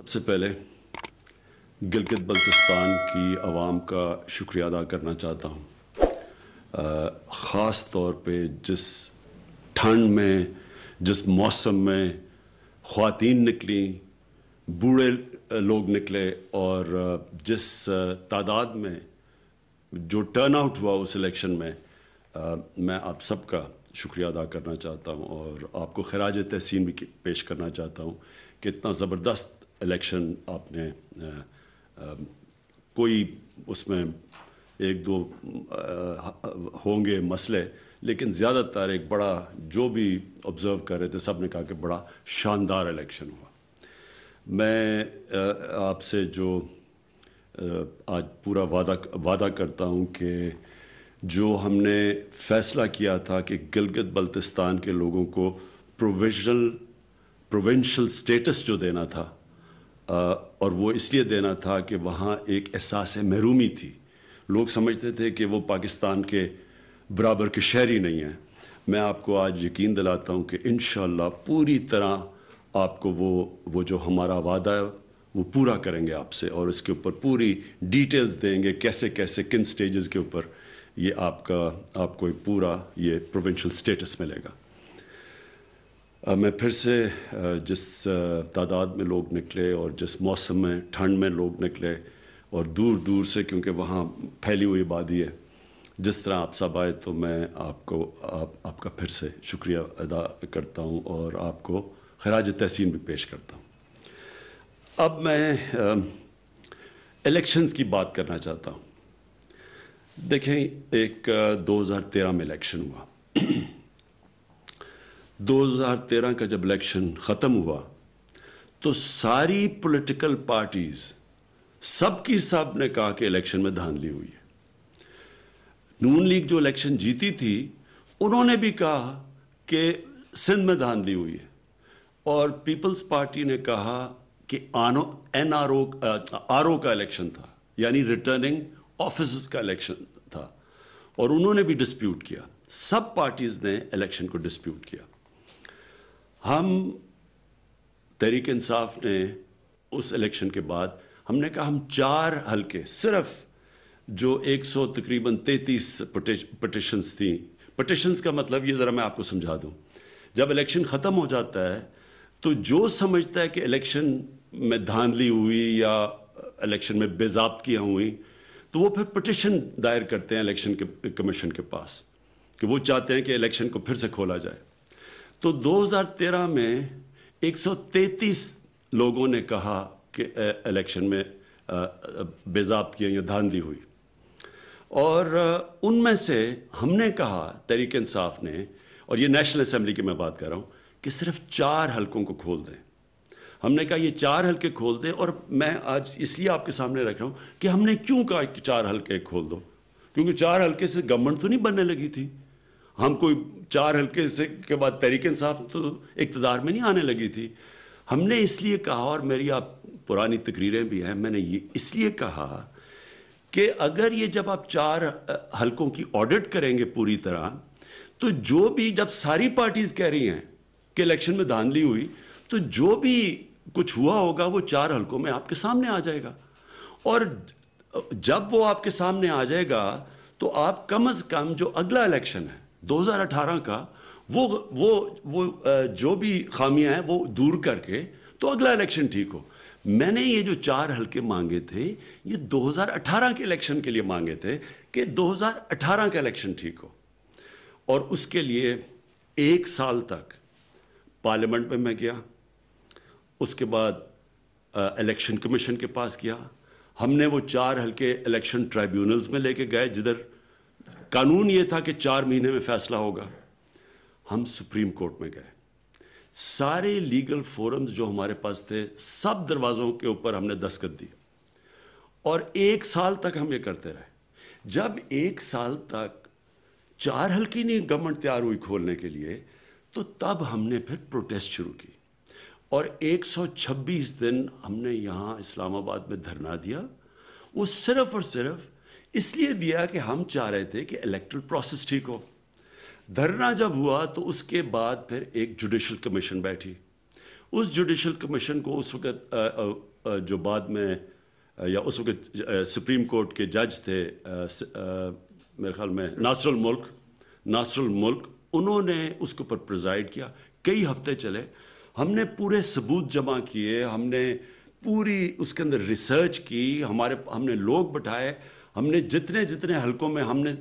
سے پہلے گلگت بلتستان کی عوام کا شکریہ ادا کرنا چاہتا ہوں، خاص طور پہ جس ٹھنڈ میں، جس موسم میں خواتین نکلیں، بوڑھے لوگ نکلے، اور جس تعداد میں جو ٹرن آؤٹ ہوا اس الیکشن میں آپ سب کا شکریہ ادا کرنا چاہتا ہوں اور آپ کو خراج تحسین بھی پیش کرنا چاہتا ہوں کہ اتنا زبردست الیکشن آپ نے، کوئی اس میں ایک دو ہوں گے مسئلے، لیکن زیادہ تر ایک بڑا، جو بھی آبزرو کر رہے تھے سب نے کہا کہ بڑا شاندار الیکشن ہوا۔ میں آپ سے جو آج پورا وعدہ کرتا ہوں کہ جو ہم نے فیصلہ کیا تھا کہ گلگت بلتستان کے لوگوں کو پروونشل سٹیٹس جو دینا تھا، اور وہ اس لیے دینا تھا کہ وہاں ایک احساس محرومی تھی، لوگ سمجھتے تھے کہ وہ پاکستان کے برابر کے شہری نہیں ہیں۔ میں آپ کو آج یقین دلاتا ہوں کہ انشاءاللہ پوری طرح آپ کو وہ جو ہمارا وعدہ ہے وہ پورا کریں گے آپ سے، اور اس کے اوپر پوری ڈیٹیلز دیں گے، کیسے کیسے کن سٹیجز کے اوپر یہ آپ کو ایک پورا یہ پروونشل سٹیٹس ملے گا۔ میں پھر سے جس تعداد میں لوگ نکلے اور جس موسم میں، ٹھنڈ میں لوگ نکلے، اور دور دور سے، کیونکہ وہاں پھیلی ہوئی آبادی ہے، جس طرح آپ سب آئے، تو میں آپ کا پھر سے شکریہ ادا کرتا ہوں اور آپ کو خراج تحسین بھی پیش کرتا ہوں۔ اب میں الیکشنز کی بات کرنا چاہتا ہوں۔ دیکھیں، ایک 2013 میں الیکشن ہوا۔ 2013 کا جب الیکشن ختم ہوا تو ساری پولیٹیکل پارٹیز سب کی سب نے کہا کہ الیکشن میں دھاندلی ہوئی ہے۔ نون لیگ جو الیکشن جیتی تھی انہوں نے بھی کہا کہ سندھ میں دھاندلی ہوئی ہے، اور پیپلز پارٹی نے کہا کہ آر او کا الیکشن تھا، یعنی ریٹرننگ آفیسز کا الیکشن تھا، اور انہوں نے بھی ڈسپیوٹ کیا۔ سب پارٹیز نے الیکشن کو ڈسپیوٹ کیا۔ ہم تحریک انصاف نے اس الیکشن کے بعد ہم نے کہا ہم 4 حلقے، صرف جو 100 تقریباً 33 پٹیشنز تھیں۔ پٹیشنز کا مطلب یہ ذرا میں آپ کو سمجھا دوں۔ جب الیکشن ختم ہو جاتا ہے تو جو سمجھتا ہے کہ الیکشن میں دھاندلی ہوئی یا الیکشن میں بے ضابطگیاں ہوئیں، تو وہ پھر پٹیشن دائر کرتے ہیں الیکشن کمیشن کے پاس کہ وہ چاہتے ہیں کہ الیکشن کو پھر سے کھولا جائے۔ تو 2013 میں 133 لوگوں نے کہا کہ الیکشن میں بے ضابطگیاں یا دھاندلی ہوئی، اور ان میں سے ہم نے کہا، تحریک انصاف نے، اور یہ نیشنل اسمبلی کی میں بات کر رہا ہوں، کہ صرف 4 حلقوں کو کھول دیں۔ ہم نے کہا یہ 4 حلقے کھول دیں، اور میں آج اس لیے آپ کے سامنے رکھ رہا ہوں کہ ہم نے کیوں کہا کہ 4 حلقے کھول دو، کیونکہ 4 حلقے سے گورنمنٹ تو نہیں بننے لگی تھی۔ ہم کوئی 4 حلقے سے کے بعد تحریک انصاف تو اقتدار میں نہیں آنے لگی تھی۔ ہم نے اس لیے کہا، اور میری آپ پرانی تقریریں بھی ہیں، میں نے یہ اس لیے کہا کہ اگر یہ جب آپ 4 حلقوں کی آڈٹ کریں گے پوری طرح، تو جو بھی، جب ساری پارٹیز کہہ رہی ہیں کہ الیکشن میں دھاندلی ہوئی، تو جو بھی کچھ ہوا ہوگا وہ 4 حلقوں میں آپ کے سامنے آ جائے گا، اور جب وہ آپ کے سامنے آ جائے گا تو آپ کم از کم جو اگلا الیکشن ہے 2018 کا، وہ جو بھی خامیاں ہیں وہ دور کر کے تو اگلا الیکشن ٹھیک ہو۔ میں نے یہ جو 4 حلقے مانگے تھے، یہ 2018 کے الیکشن کے لیے مانگے تھے کہ 2018 کا الیکشن ٹھیک ہو، اور اس کے لیے 1 سال تک پارلیمنٹ میں گیا، اس کے بعد الیکشن کمیشن کے پاس گیا، ہم نے وہ 4 حلقے الیکشن ٹرائیبیونلز میں لے کے گئے، جدھر قانون یہ تھا کہ 4 مہینے میں فیصلہ ہوگا۔ ہم سپریم کورٹ میں گئے، سارے لیگل فورمز جو ہمارے پاس تھے، سب دروازوں کے اوپر ہم نے دستخط دی، اور 1 سال تک ہم یہ کرتے رہے۔ جب 1 سال تک 4 حلقے نہیں گورنمنٹ تیار ہوئی کھولنے کے لیے، تو تب ہم نے پھر پروٹیسٹ شروع کی، اور 126 دن ہم نے یہاں اسلام آباد میں دھرنا دیا۔ وہ صرف اور صرف اس لیے دیا کہ ہم چاہ رہے تھے کہ الیکٹرل پروسیس ٹھیک ہو۔ دھرنا جب ہوا تو اس کے بعد پھر ایک جوڈیشل کمیشن بیٹھی، اس جوڈیشل کمیشن کو اس وقت جو بعد میں یا اس وقت سپریم کورٹ کے جج تھے میرے خیال میں ناصر الملک، انہوں نے اس کے اوپر پریزائڈ کیا. کئی ہفتے چلے. ہم نے پورے ثبوت جمع کیے، ہم نے پوری اس کے اندر ریسرچ کی، ہم نے لوگ بٹھائے، ہم نے جتنے حلقوں میں ہم نے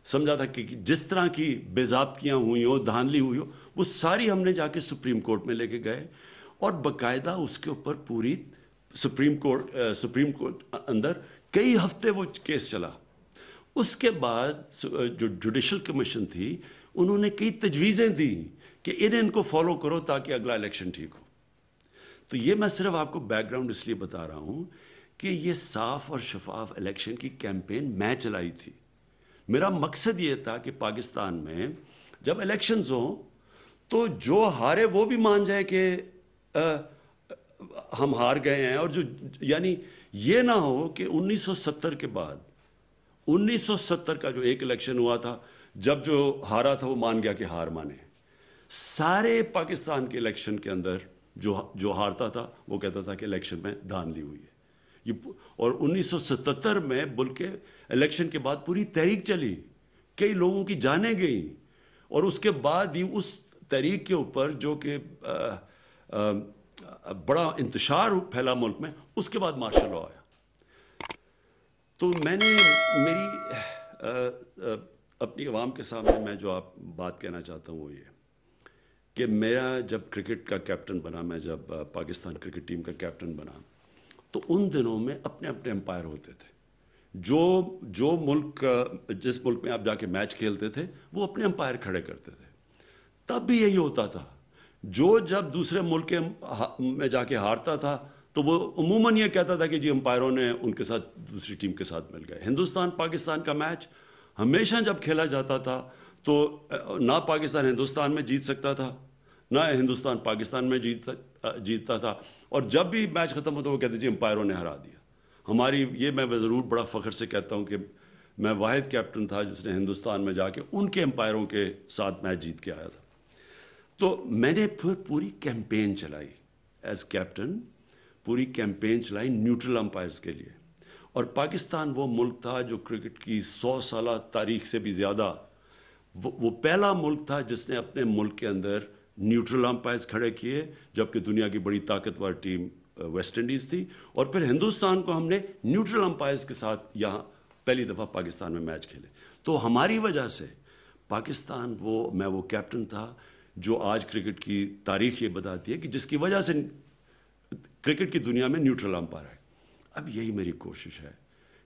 سمجھا تھا کہ جس طرح کی بے ضابطگیاں ہوئی ہو، دھاندلی ہوئی ہو، وہ ساری ہم نے جا کے سپریم کورٹ میں لے کے گئے، اور باقاعدہ اس کے اوپر پوری سپریم کورٹ اندر کئی ہفتے وہ کیس چلا. اس کے بعد جو جوڈیشل کمیشن تھی انہوں نے کئی تجویزیں دیں کہ ان کو فالو کرو تاکہ اگلا الیکشن ٹھیک ہو. تو یہ میں صرف آپ کو بیک گراؤنڈ اس لیے بتا رہا ہوں کہ یہ صاف اور شفاف الیکشن کی کیمپین میں چلائی تھی. میرا مقصد یہ تھا کہ پاکستان میں جب الیکشنز ہوں تو جو ہارے وہ بھی مان جائے کہ ہم ہار گئے ہیں، اور یعنی یہ نہ ہو کہ 1970 کے بعد 1970 کا جو ایک الیکشن ہوا تھا، جب جو ہارا تھا وہ مان گیا کہ ہار مانے. سارے پاکستان کے الیکشن کے اندر جو ہارتا تھا وہ کہتا تھا کہ الیکشن میں دھاندلی ہوئی ہے. اور 1977 میں ملک کے الیکشن کے بعد پوری تحریک چلی، کئی لوگوں کی جانیں گئیں، اور اس کے بعد ہی اس تحریک کے اوپر جو کہ بڑا انتشار پھیلا ملک میں، اس کے بعد مارشل لاء آیا. تو میں نے اپنی عوام کے سامنے میں جو آپ بات کہنا چاہتا ہوں وہ یہ کہ میرا جب کرکٹ کا کیپٹن بنا، میں جب پاکستان کرکٹ ٹیم کا کیپٹن بنا، تو ان دنوں میں اپنے امپائر ہوتے تھے. جو ملک جس ملک میں آپ جا کے میچ کھیلتے تھے وہ اپنے امپائر کھڑے کرتے تھے. تب بھی یہی ہوتا تھا، جب دوسرے ملک میں جا کے ہارتا تھا تو وہ عموماً یہ کہتا تھا کہ جی امپائروں نے ان کے ساتھ دوسری ٹیم کے ساتھ مل گئے. ہندوستان پاکستان کا میچ ہمیشہ جب کھیلا جاتا تھا تو نہ پاکستان ہندوستان میں جیت سکتا تھا، نہ ہندوستان پاکستان میں جیتتا تھا، اور جب بھی میچ ختم ہوتا وہ کہتے جی امپائروں نے ہرا دیا. یہ میں ضرور بڑا فخر سے کہتا ہوں کہ میں واحد کیپٹن تھا جس نے ہندوستان میں جا کے ان کے امپائروں کے ساتھ میچ جیت کے آیا تھا. تو میں نے پھر پوری کیمپین چلائی ایز کیپٹن، پوری کیمپین چلائی نیوٹرل امپائرز کے لیے. اور پاکستان وہ ملک تھا جو کرکٹ کی 100 سالہ تاریخ سے بھی زیادہ وہ پہلا ملک تھا جس نے اپنے ملک کے اندر نیوٹرل امپائرز کھڑے کیے، جبکہ دنیا کی بڑی طاقتور ٹیم ویسٹ انڈیز تھی. اور پھر ہندوستان کو ہم نے نیوٹرل امپائرز کے ساتھ یہاں پہلی دفعہ پاکستان میں میچ کھیلے. تو ہماری وجہ سے پاکستان میں وہ کیپٹن تھا جو آج کرکٹ کی تاریخ یہ بتاتی ہے کہ جس کی وجہ سے کرکٹ کی دنیا میں نیوٹرل امپائر ہے. اب یہی میری کوشش ہے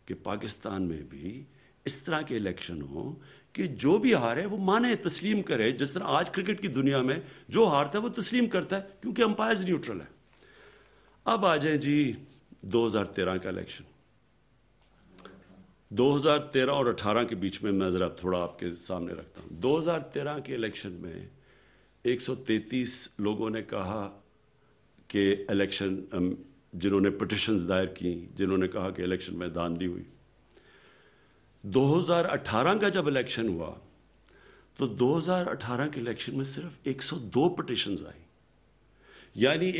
کہ پاکستان میں بھی اس طرح کے الیکشن ہوں کہ جو بھی ہارے وہ مانے، تسلیم کرے، جس طرح آج کرکٹ کی دنیا میں جو ہارتا ہے وہ تسلیم کرتا ہے کیونکہ امپائرز نیوٹرل ہیں. اب آ جائیں جی 2013 کا الیکشن. 2013 اور 18 کے بیچ میں ذرا تھوڑا آپ کے سامنے رکھتا ہوں. 2013 کے الیکشن میں 133 لوگوں نے کہا کہ الیکشن، جنہوں نے پٹیشنز دائر کی، جنہوں نے کہا کہ الیکشن میں دھاندلی ہوئی. 2018 کا جب الیکشن ہوا تو 2018 کے الیکشن میں صرف 102 پٹیشنز آئی. یعنی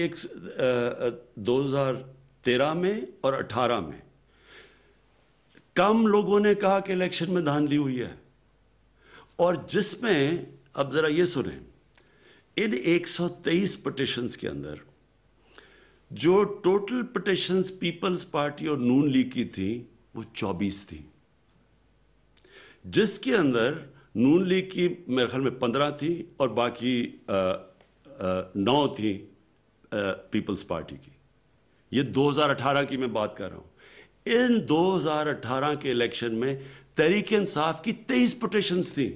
2013 میں اور 18 میں کم لوگوں نے کہا کہ الیکشن میں دھاندلی ہوئی ہے. اور جس میں اب ذرا یہ سنیں، ان 123 پٹیشنز کے اندر جو ٹوٹل پٹیشنز پیپلز پارٹی اور نون لیگ کی تھی وہ 24 تھی، جس کے اندر نون لیگ کی میرے خیال میں 15 تھی اور باقی 9 تھی پیپلز پارٹی کی. یہ 2018 کی میں بات کر رہا ہوں. ان 2018 کے الیکشن میں تحریک انصاف کی 23 پٹیشنز تھیں.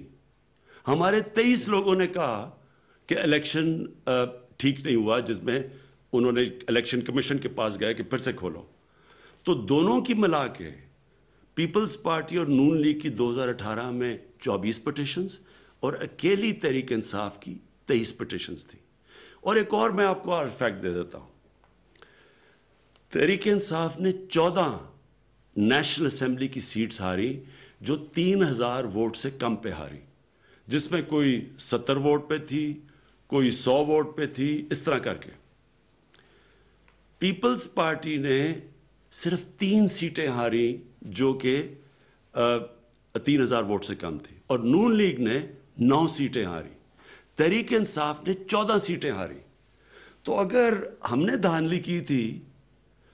ہمارے 23 لوگوں نے کہا کہ الیکشن ٹھیک نہیں ہوا، جس میں انہوں نے الیکشن کمیشن کے پاس گئے کہ پھر سے کھولو. تو دونوں کی ملا کے پیپلز پارٹی اور نون لیگ کی 2018 میں 24 پٹیشنز اور اکیلی تحریک انصاف کی 23 پٹیشنز تھیں. اور ایک اور میں آپ کو اور فیکٹ دے دیتا ہوں. تحریک انصاف نے 14 نیشنل اسمبلی کی سیٹس ہاری جو 3000 ووٹ سے کم پہ ہاری، جس میں کوئی 70 ووٹ پہ تھی، کوئی 100 ووٹ پہ تھی، اس طرح کر کے. پیپلز پارٹی نے صرف 3 سیٹیں ہاری جو کہ 3000 ووٹ سے کم تھی, اور نون لیگ نے 9 سیٹیں ہاری, تحریک انصاف نے 14 سیٹیں ہاری. تو اگر ہم نے دھاندلی کی تھی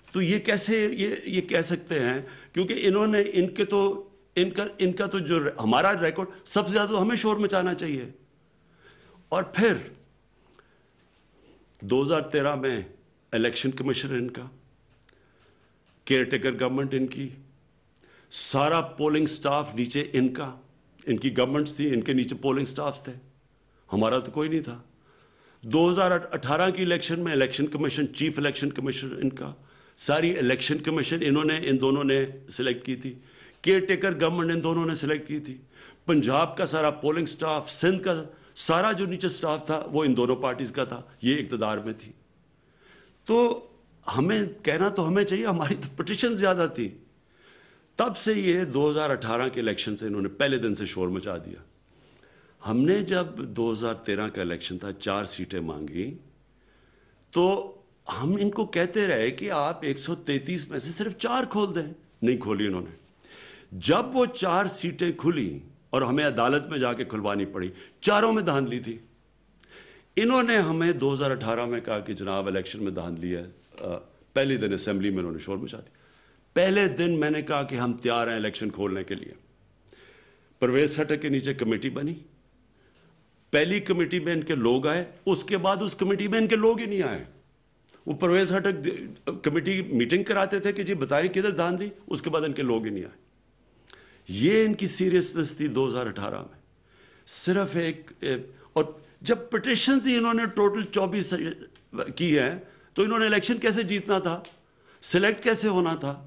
تو یہ کیسے یہ کہہ سکتے ہیں, کیونکہ انہوں نے ان کا تو جو ہمارا ریکارڈ سب سے زیادہ تو ہمیں شور مچانا چاہیے. اور پھر 2013 میں الیکشن کمیشن ان کا, کیئر ٹیکر گورنمنٹ ان کی, سارا پولنگ سٹاف نیچے ان کا, ان کی گورنمنٹس تھی, ان کے نیچے پولنگ سٹافز تھے, ہمارا تو کوئی نہیں تھا. 2018 کی الیکشن میں election commission, chief election commission ان کا, ساری الیکشن کمیشن ان دونوں نے سلیکٹ کی تھی, کیئر ٹیکر گورنمنٹ ان دونوں نے سلیکٹ کی تھی, پنجاب کا سارا پولنگ سٹاف, سندھ کا سارا جو نیچے سٹاف تھا وہ ان دونوں پارٹیز کا تھا, یہ اقتدار میں تھی. تو ہمیں کہنا تو ہمیں چاہیے, ہماری تو پٹیشن زیادہ تھی. تب سے یہ 2018 کے الیکشن سے انہوں نے پہلے دن سے شور مچا دیا. ہم نے جب 2013 کا الیکشن تھا 4 سیٹیں مانگی تو ہم ان کو کہتے رہے کہ آپ 133 میں سے صرف 4 کھول دیں, نہیں کھولی انہوں نے. جب وہ 4 سیٹیں کھلی اور ہمیں عدالت میں جا کے کھلوانی پڑی, چاروں میں دھاندلی تھی. انہوں نے ہمیں 2018 میں کہا کہ جناب الیکشن میں دھاندلی ہے, پہلے دن اسمبلی میں انہوں نے شور مچا دیا. پہلے دن میں نے کہا کہ ہم تیار ہیں الیکشن کھولنے کے لیے. پرویز خٹک کے نیچے کمیٹی بنی, پہلی کمیٹی میں ان کے لوگ آئے, اس کے بعد اس کمیٹی میں ان کے لوگ ہی نہیں آئے. وہ پرویز خٹک کمیٹی میٹنگ کراتے تھے کہ جی بتائیں کدھر دھاندلی, اس کے بعد ان کے لوگ ہی نہیں آئے. یہ ان کی سیریسنس تھی 2018 میں. صرف اور جب پٹیشنز ہی انہوں نے ٹوٹل 24 کی ہے تو انہوں نے الیکشن کیسے جیتنا تھا, سلیکٹ کیسے ہونا تھا.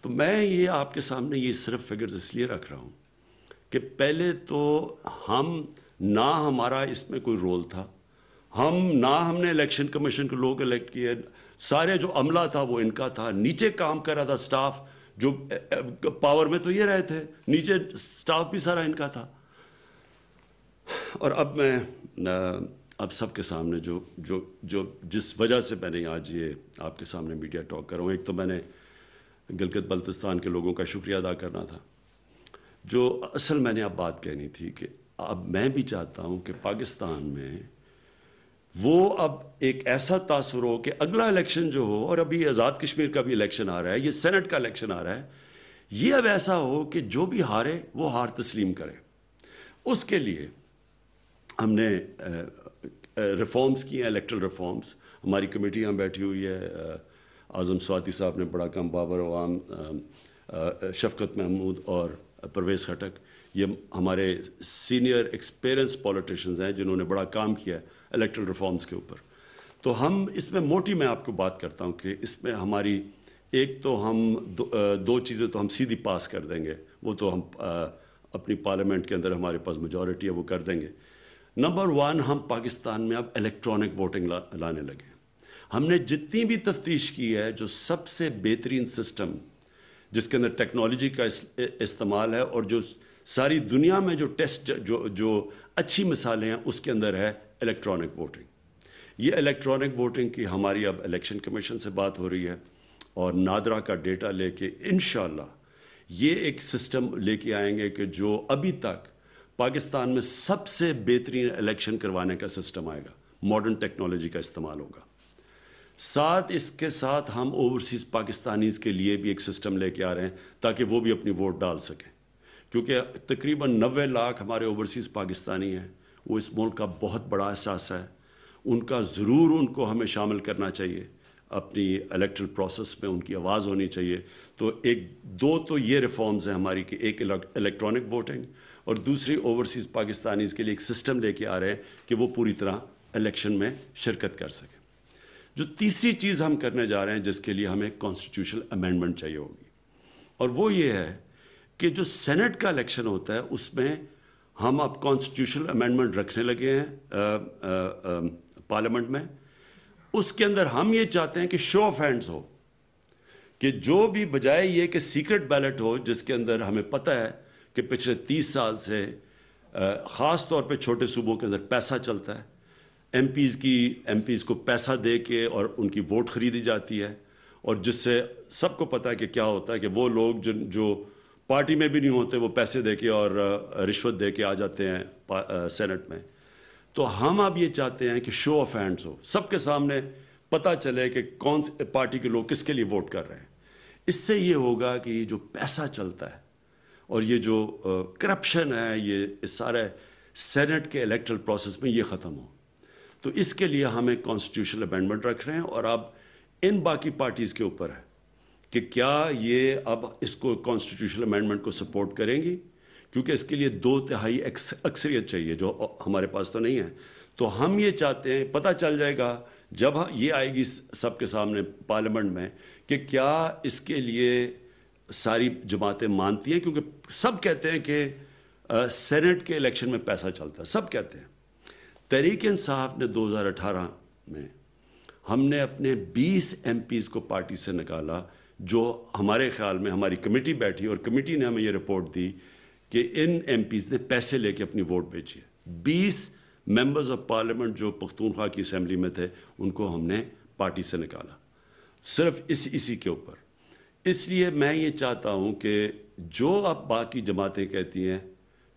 تو میں یہ آپ کے سامنے یہ صرف فگرز اس لیے رکھ رہا ہوں کہ پہلے تو نہ ہمارا اس میں کوئی رول تھا, نہ ہم نے الیکشن کمیشن کے لوگ الیکٹ کیے, سارے جو عملہ تھا وہ ان کا تھا, نیچے کام کر رہا تھا سٹاف, جو پاور میں تو یہ رہے تھے, نیچے سٹاف بھی سارا ان کا تھا. اور اب میں اب سب کے سامنے جو جس وجہ سے میں نے آج یہ آپ کے سامنے میڈیا ٹاک کر رہا ہوں, ایک تو میں نے گلگت بلتستان کے لوگوں کا شکریہ ادا کرنا تھا. جو اصل میں نے اب بات کہنی تھی کہ اب میں بھی چاہتا ہوں کہ پاکستان میں وہ اب ایک ایسا تاثر ہو کہ اگلا الیکشن جو ہو, اور ابھی آزاد کشمیر کا بھی الیکشن آ رہا ہے, یہ سینٹ کا الیکشن آ رہا ہے, یہ اب ایسا ہو کہ جو بھی ہارے وہ ہار تسلیم کرے. اس کے لیے ہم نے ریفارمز کی ہیں, الیکٹرل ریفارمز. ہماری کمیٹی یہاں بیٹھی ہوئی ہے, اعظم سواتی صاحب نے بڑا کام, بابر عوام, شفقت محمود اور پرویز خٹک, یہ ہمارے سینئر ایکسپیرئنس پولیٹیشنز ہیں جنہوں نے بڑا کام کیا ہے الیکٹرل ریفارمز کے اوپر. تو ہم اس میں موٹی میں آپ کو بات کرتا ہوں کہ اس میں ہماری ایک تو ہم 2 چیزیں تو ہم سیدھی پاس کر دیں گے, وہ تو ہم اپنی پارلیمنٹ کے اندر ہمارے پاس میجورٹی ہے وہ کر دیں گے. نمبر 1, ہم پاکستان میں اب الیکٹرانک ووٹنگ لانے لگے. ہم نے جتنی بھی تفتیش کی ہے, جو سب سے بہترین سسٹم جس کے اندر ٹیکنالوجی کا استعمال ہے اور جو ساری دنیا میں جو ٹیسٹ جو اچھی مثالیں ہیں اس کے اندر ہے الیکٹرانک ووٹنگ. یہ الیکٹرانک ووٹنگ کی ہماری اب الیکشن کمیشن سے بات ہو رہی ہے, اور نادرا کا ڈیٹا لے کے انشاءاللہ یہ ایک سسٹم لے کے آئیں گے کہ جو ابھی تک پاکستان میں سب سے بہترین الیکشن کروانے کا سسٹم آئے گا, ماڈرن ٹیکنالوجی کا استعمال ہوگا. ساتھ اس کے ساتھ ہم اوورسیز پاکستانیز کے لیے بھی ایک سسٹم لے کے آ رہے ہیں تاکہ وہ بھی اپنی ووٹ ڈال سکیں, کیونکہ تقریباً 90 لاکھ ہمارے اوورسیز پاکستانی ہیں. وہ اس ملک کا بہت بڑا اثاثہ ہے, ان کا ضرور ان کو ہمیں شامل کرنا چاہیے اپنی الیکٹرل پروسیس میں, ان کی آواز ہونی چاہیے. تو 2 تو یہ ریفارمز ہیں ہماری کہ ایک الیکٹرانک ووٹنگ, اور دوسری اوورسیز پاکستانیز کے لیے ایک سسٹم لے کے آ رہے ہیں کہ وہ پوری طرح الیکشن میں شرکت کر سکیں. جو تیسری چیز ہم کرنے جا رہے ہیں جس کے لیے ہمیں کانسٹیٹیوشنل امینڈمنٹ چاہیے ہوگی, اور وہ یہ ہے کہ جو سینٹ کا الیکشن ہوتا ہے اس میں ہم اب کانسٹیٹیوشنل امینڈمنٹ رکھنے لگے ہیں پارلیمنٹ میں. اس کے اندر ہم یہ چاہتے ہیں کہ شو آف ہینڈز ہو, کہ جو بھی بجائے یہ کہ سیکرٹ بیلٹ ہو, جس کے اندر ہمیں پتہ ہے کہ پچھلے 30 سال سے خاص طور پہ چھوٹے صوبوں کے اندر پیسہ چلتا ہے, ایم پیز کو پیسہ دے کے اور ان کی ووٹ خریدی جاتی ہے، اور جس سے سب کو پتہ ہے کہ کیا ہوتا ہے کہ وہ لوگ جو پارٹی میں بھی نہیں ہوتے وہ پیسے دے کے اور رشوت دے کے آ جاتے ہیں سینٹ میں. تو ہم اب یہ چاہتے ہیں کہ شو آف ہینڈز ہو، سب کے سامنے پتہ چلے کہ کون سی پارٹی کے لوگ کس کے لیے ووٹ کر رہے ہیں. اس سے یہ ہوگا کہ یہ جو پیسہ چلتا ہے اور یہ جو کرپشن ہے یہ اس سارے سینٹ کے الیکٹرل پروسیس میں یہ ختم ہو. تو اس کے لیے ہم ایک کانسٹیٹیوشنل امینڈمنٹ رکھ رہے ہیں، اور اب ان باقی پارٹیز کے اوپر ہے کہ کیا یہ اب اس کو کانسٹیٹیوشنل امینڈمنٹ کو سپورٹ کریں گی، کیونکہ اس کے لیے 2/3 اکثریت چاہیے جو ہمارے پاس تو نہیں ہے. تو ہم یہ چاہتے ہیں پتہ چل جائے گا جب یہ آئے گی سب کے سامنے پارلیمنٹ میں کہ کیا اس کے لیے ساری جماعتیں مانتی ہیں، کیونکہ سب کہتے ہیں کہ سینٹ کے الیکشن میں پیسہ چلتا ہے، سب کہتے ہیں. تحریک انصاف نے 2018 میں ہم نے اپنے 20 ایم پیز کو پارٹی سے نکالا، جو ہمارے خیال میں ہماری کمیٹی بیٹھی اور کمیٹی نے ہمیں یہ رپورٹ دی کہ ان ایم پیز نے پیسے لے کے اپنی ووٹ بیچی ہے. 20 ممبرز آف پارلیمنٹ جو پختونخوا کی اسمبلی میں تھے ان کو ہم نے پارٹی سے نکالا صرف اسی کے اوپر. اس لیے میں یہ چاہتا ہوں کہ جو اب باقی جماعتیں کہتی ہیں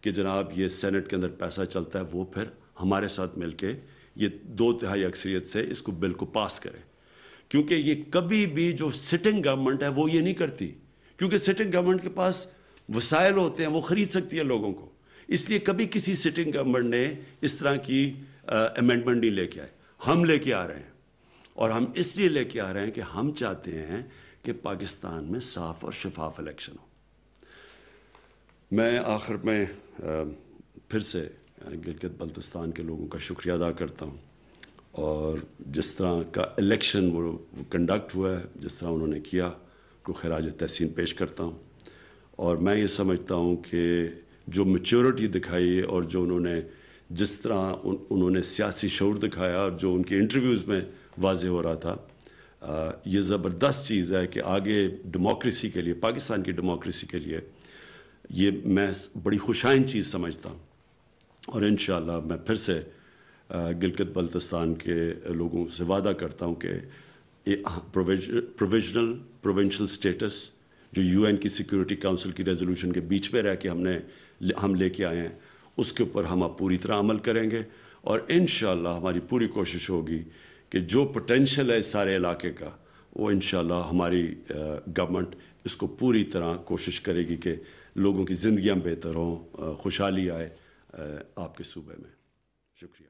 کہ جناب یہ سینٹ کے اندر پیسہ چلتا ہے، وہ پھر ہمارے ساتھ مل کے یہ 2/3 اکثریت سے اس کو بل کو پاس کریں، کیونکہ یہ کبھی بھی جو سٹنگ گورنمنٹ ہے وہ یہ نہیں کرتی، کیونکہ سٹنگ گورنمنٹ کے پاس وسائل ہوتے ہیں، وہ خرید سکتی ہے لوگوں کو. اس لیے کبھی کسی سٹنگ گورنمنٹ نے اس طرح کی امینڈمنٹ نہیں لے کے آئے. ہم لے کے آ رہے ہیں، اور ہم اس لیے لے کے آ رہے ہیں کہ ہم چاہتے ہیں کہ پاکستان میں صاف اور شفاف الیکشن ہو. میں آخر میں پھر سے گلگت بلتستان کے لوگوں کا شکریہ ادا کرتا ہوں، اور جس طرح کا الیکشن وہ کنڈکٹ ہوا ہے، جس طرح انہوں نے کیا، کو خراج تحسین پیش کرتا ہوں. اور میں یہ سمجھتا ہوں کہ جو میچورٹی دکھائی اور جو جس طرح انہوں نے سیاسی شعور دکھایا، اور جو ان کے انٹرویوز میں واضح ہو رہا تھا، یہ زبردست چیز ہے کہ آگے ڈیموکریسی کے لیے، پاکستان کی ڈیموکریسی کے لیے یہ میں بڑی خوشائن چیز سمجھتا ہوں. اور انشاءاللہ میں پھر سے گلگت بلتستان کے لوگوں سے وعدہ کرتا ہوں کہ پروونشل سٹیٹس جو UN کی سیکیورٹی کونسل کی ریزولوشن کے بیچ میں رہ کے ہم لے کے آئے ہیں، اس کے اوپر ہم اب پوری طرح عمل کریں گے. اور انشاءاللہ ہماری پوری کوشش ہوگی کہ جو پوٹینشیل ہے اس سارے علاقے کا، وہ انشاءاللہ ہماری گورنمنٹ اس کو پوری طرح کوشش کرے گی کہ لوگوں کی زندگیاں بہتر ہوں، خوشحالی آئے آپ کے صوبے میں. شکریہ.